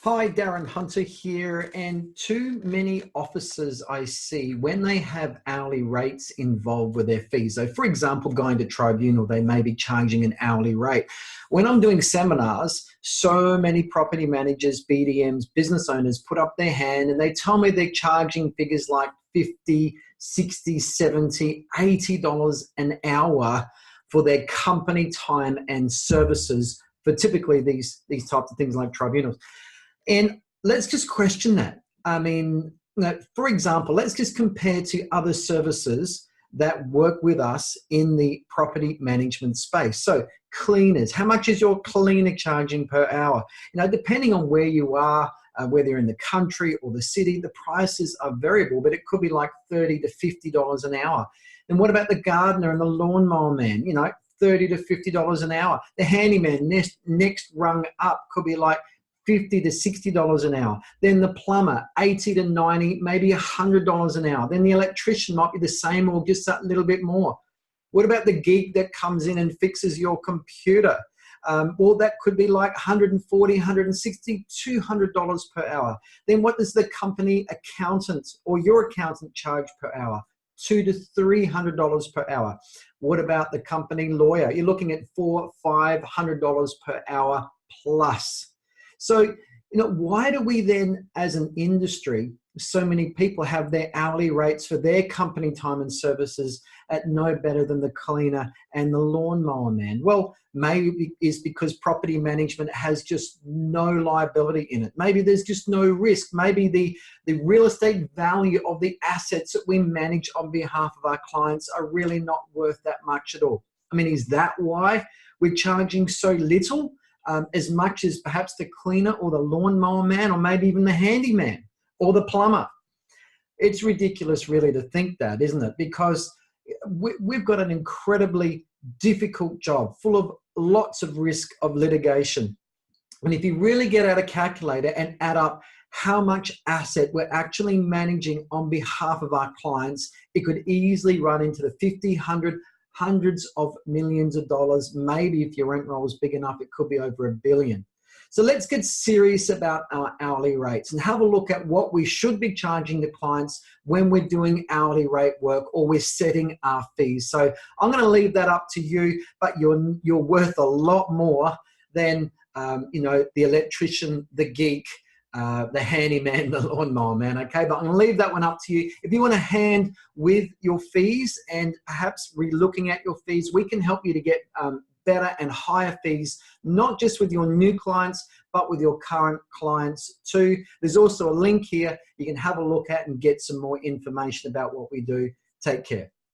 Hi, Darren Hunter here, and too many offices I see when they have hourly rates involved with their fees. So for example, going to tribunal, they may be charging an hourly rate. When I'm doing seminars, so many property managers, BDMs, business owners put up their hand and they tell me they're charging figures like 50, 60, 70, $80 an hour for their company time and services for typically these types of things like tribunals. And let's just question that. I mean, for example, let's just compare to other services that work with us in the property management space. So cleaners, how much is your cleaner charging per hour? Depending on where you are, whether you're in the country or the city, the prices are variable, but it could be like $30 to $50 an hour. And what about the gardener and the lawnmower man? $30 to $50 an hour. The handyman, next rung up, could be like $50 to $60 an hour. Then the plumber, $80 to $90, maybe $100 an hour. Then the electrician might be the same or just a little bit more. What about the geek that comes in and fixes your computer? Well, that could be like $140, $160, $200 per hour. Then what does the company accountant or your accountant charge per hour? $200 to $300 per hour. What about the company lawyer? You're looking at $400, $500 per hour plus. So, why do we then, as an industry, so many people have their hourly rates for their company time and services at no better than the cleaner and the lawnmower man? Well, maybe it's because property management has just no liability in it. Maybe there's just no risk. Maybe the real estate value of the assets that we manage on behalf of our clients are really not worth that much at all. I mean, is that why we're charging so little? As much as perhaps the cleaner or the lawnmower man or maybe even the handyman or the plumber. It's ridiculous really to think that, isn't it? Because we've got an incredibly difficult job full of lots of risk of litigation. And if you really get out a calculator and add up how much asset we're actually managing on behalf of our clients, it could easily run into the 50, 100, hundreds of millions of dollars. Maybe if your rent roll is big enough, it could be over $1 billion. So let's get serious about our hourly rates and have a look at what we should be charging the clients when we're doing hourly rate work or we're setting our fees. So I'm going to leave that up to you, but you're worth a lot more than the electrician, the geek, the handyman, the lawnmower man, okay? But I'm going to leave that one up to you. If you want a hand with your fees and perhaps re-looking at your fees, we can help you to get better and higher fees, not just with your new clients, but with your current clients too. There's also a link here you can have a look at and get some more information about what we do. Take care.